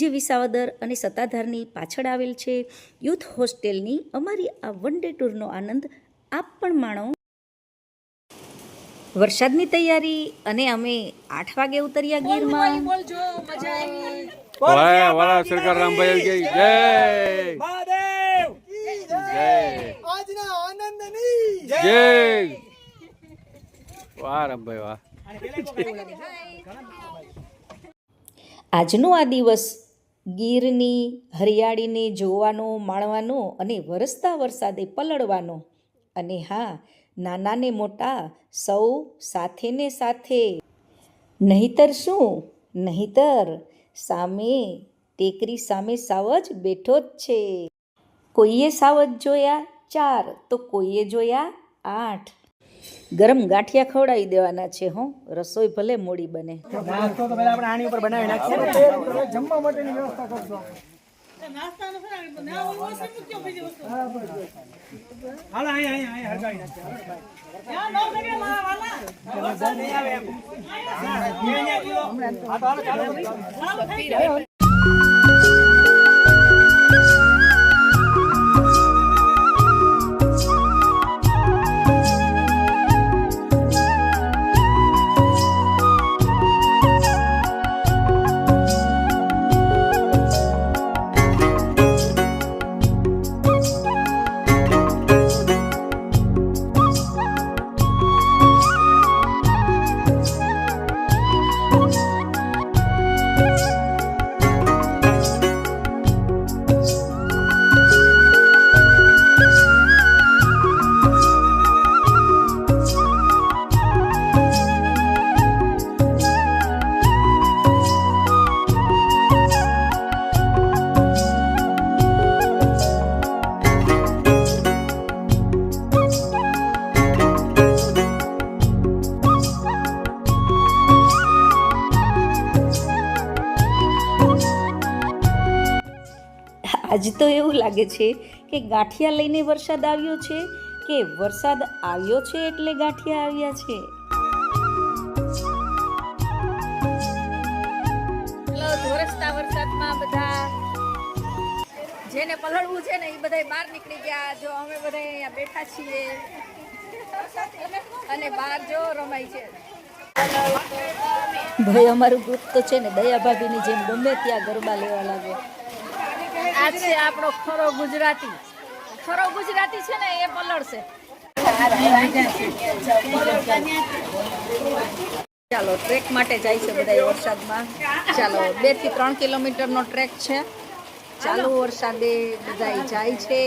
જે વિસાવદર અને સત્તાધારની પાછળ આવેલ છે. યુથ હોસ્ટેલની અમારી આ વન ડે ટૂરનો આનંદ આપ પણ માણો. વરસાદની તૈયારી અને અમે 8 વાગે ઉતર્યા ગીરમાં. વાલા સરકાર રામભાઈ જય જય જય આજના આનંદની જય. વાહ રામભાઈ વાહ. આજનો આ દિવસ ગીરની હરિયાળીને જોવાનો, માણવાનો અને વરસતા વરસાદે પલળવાનો. અને હા, નાના ને મોટા સૌ સાથે ને સાથે. નહીતર શું? નહીતર સામે ટેકરી સામે સાવજ બેઠો જ છે. કોઈએ સાવજ જોયા 4 તો કોઈએ જોયા 8. ગરમ ગાંઠિયા ખવડાવી દેવાના છે. રસોઈ ભલે મોડી બને. નાસ્તો તો પહેલા આપણે આની ઉપર બનાવી નાખીએ. જમવા માટેની વ્યવસ્થા કરજો. હાલો અહીંયા હરગાવી નાખીએ. આજ તો એવું લાગે છે કે ગાંઠિયા લઈને વરસાદ આવ્યો છે કે વરસાદ આવ્યો છે એટલે ગાંઠિયા આવ્યા છે. વરસતા વરસાદમાં બધા જેને પલળવું છે ને એ બધા બહાર નીકળી ગયા. જો અમે બધા અહીંયા બેઠા છીએ અને બહાર જો રમાય છે. ભાઈ અમારું ગ્રુપ તો છે ને દયા ભાભીની જેમ ગમે ત્યાં ગરબા લેવા લાગે. આ છે આપણો ખરો ગુજરાતી. ખરો ગુજરાતી છે ને એ પલળશે. ચાલો ટ્રેક માટે જાય છે બધા વરસાદમાં. ચાલો 2 થી 3 કિલોમીટરનો ટ્રેક છે. ચાલુ વરસાદે બધા જાય છે.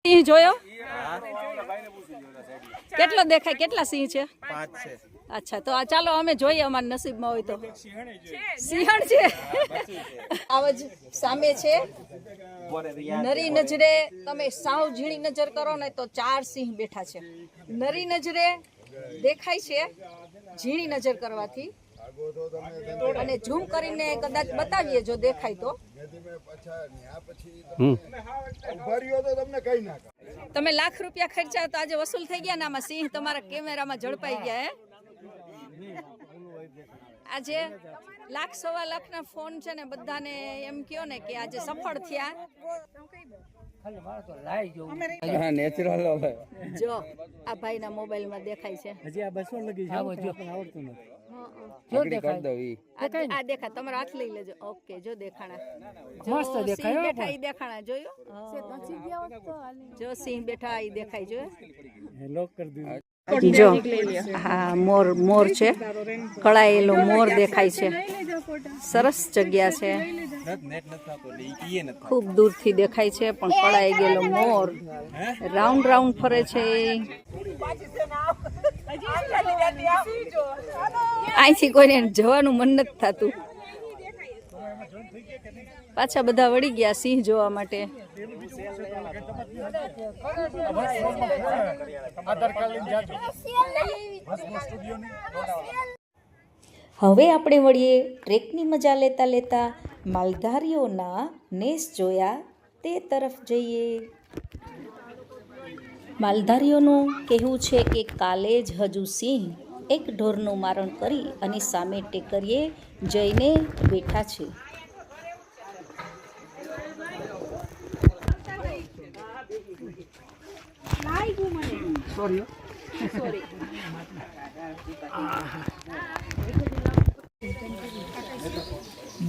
સિંહ જોયો? કેટલો દેખાય? કેટલા સિંહ છે? 5 છે. અચ્છા, તો આ ચાલો અમે જોઈએ અમારા નસીબમાં હોય તો. સિંહણ છે. આવાજ સામે છે. નરી નજરે તમે સાવ ઝીણી નજર કરો ને તો 4 સિંહ બેઠા છે. નરી નજરે દેખાય છે ઝીણી નજર કરવાથી. અને ઝૂમ કરીને કદાચ બતાવીએ જો દેખાય તો. તમે લાખ રૂપિયા ખર્ચા તો આજે વસૂલ થઈ ગયા ને આમાં સિંહ તમારા કેમેરામાં ઝડપાઈ ગયા. આજે 1 લાખ 1.25 લાખના ફોન છે ને બધાને એમ કયો ને કે આજે સફળ થયા. નેચરલ જો આ ભાઈના મોબાઈલમાં દેખાય છે. હજી આ 200 લગી છે પણ આવડતું નથી. જો દેખાય આ દેખા તમારો હાથ લઈ લેજો. ઓકે, જો દેખાણા. મસ્ત દેખાય. બેઠા ઈ દેખાણા જોયો? જો સિંહ બેઠા ઈ દેખાય. જો લોક કરી દીધું. જો હા મોર છે, કળાયેલો મોર દેખાય છે. સરસ જગ્યા છે, ખૂબ દૂરથી દેખાય છે, પણ કળાઈ ગયેલો મોર રાઉન્ડ રાઉન્ડ ફરે છે. અહીંથી કોઈને જવાનું મન નથી થતું. પાછા બધા વળી ગયા સિંહ જોવા માટે. હવે આપણે વળીએ ટ્રેકની મજા લેતા લેતા માલધારીઓના નેસ જોયા તે તરફ જઈએ. માલધારીઓનું કહેવું છે કે કાલે જ હજુ સિંહ એક ઢોરનું મારણ કરી અને સામે ટેકરીએ જઈને બેઠા છે.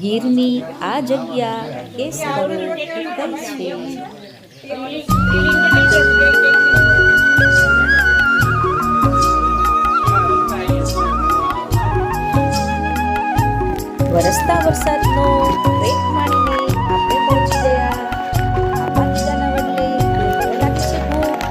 ગીરની આ જગ્યા એ સ્થળે કઈ છે? વરસતા વરસાદનો ટ્રેક માણીને આપણે પહોંચી ગયા. આંબા પીગાના બદલે કેવો લાગે છે ભૂખ?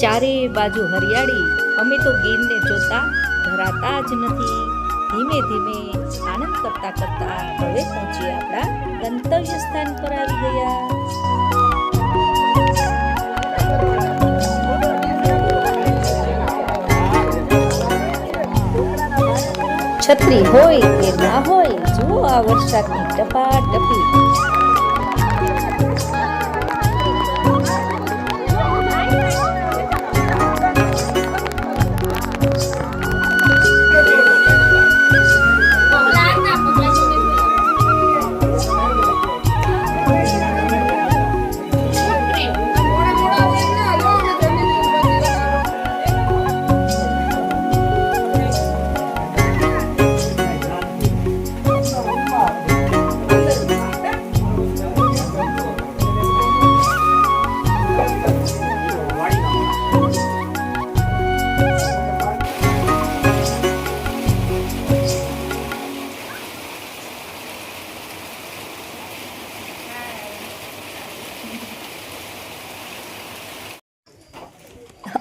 ચારે બાજુ હરિયાળી, અમે તો ગીરને જોતા ધરાતા જ નથી. ધીમે ધીમે આનંદ કરતા કરતા હવે પહોંચી આપણા ગંતવ્ય સ્થાન પર આવી ગયા. છત્રી હોય કે ના હોય, જુઓ આ વરસાદની ટપાટપી.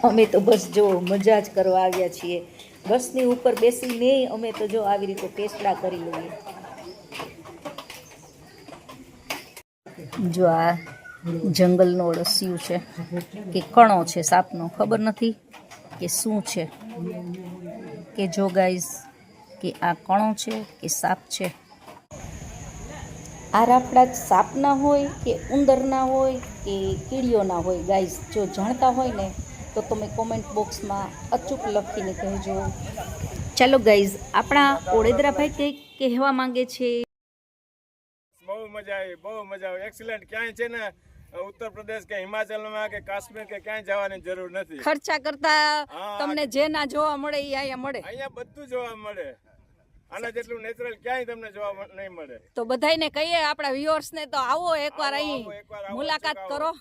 અમે તો બસ જો મજા જ કરવા આવ્યા છીએ. બસની ઉપર બેસીને અમે તો જો આવી રીતે ટેસ્ટડા કરી લઈએ. જો આ જંગલનો અળસિયું છે કે કણો છે સાપનો, ખબર નથી કે શું છે. કે જો ગાઈઝ કે આ કણો છે કે સાપ છે. આ રાફડા સાપના હોય કે ઉંદરના હોય કે કીડીઓના હોય ગાઈઝ, જો જાણતા હોય ને તો તમે કોમેન્ટ બોક્સમાં અચૂક લખીને કહેજો. ચાલો ગાઈઝ, આપણા ઓળેદરાભાઈ કંઈક કહેવા માંગે છે. બહુ મજા આવી, બહુ મજા આવી, એક્સલન્ટ. ક્યાંય છે ને ઉત્તર પ્રદેશ કે હિમાચલમાં કે કાશ્મીર કે ક્યાંય જવાની જરૂર નથી. ખર્ચા કરતા તમને જે ના જોવા મળે એ અહીંયા મળે. અહીંયા બધું જોવા મળે. આના જેટલું નેચરલ ક્યાંય તમને જોવા નહીં મળે. તો બધાયને કહીએ, આપણા વ્યુઅર્સ ને તો આવો એકવાર અહીં મુલાકાત કરો.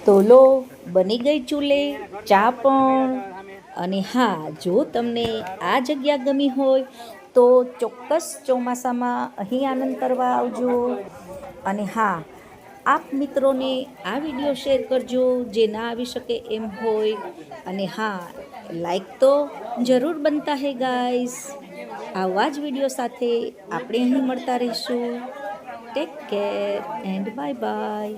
તો લો, બની ગઈ ચૂલે ચા પણ. અને હા, જો તમને આ જગ્યા ગમી હોય તો ચોક્કસ ચોમાસામાં અહીં આનંદ કરવા આવજો. અને હા, આપ મિત્રોને આ વિડીયો શેર કરજો જે ના આવી શકે એમ હોય. અને હા, લાઈક તો જરૂર બનતા હે ગાઈસ. આવા જ વિડીયો સાથે આપણે અહીં મળતા રહીશું. Take care and bye bye.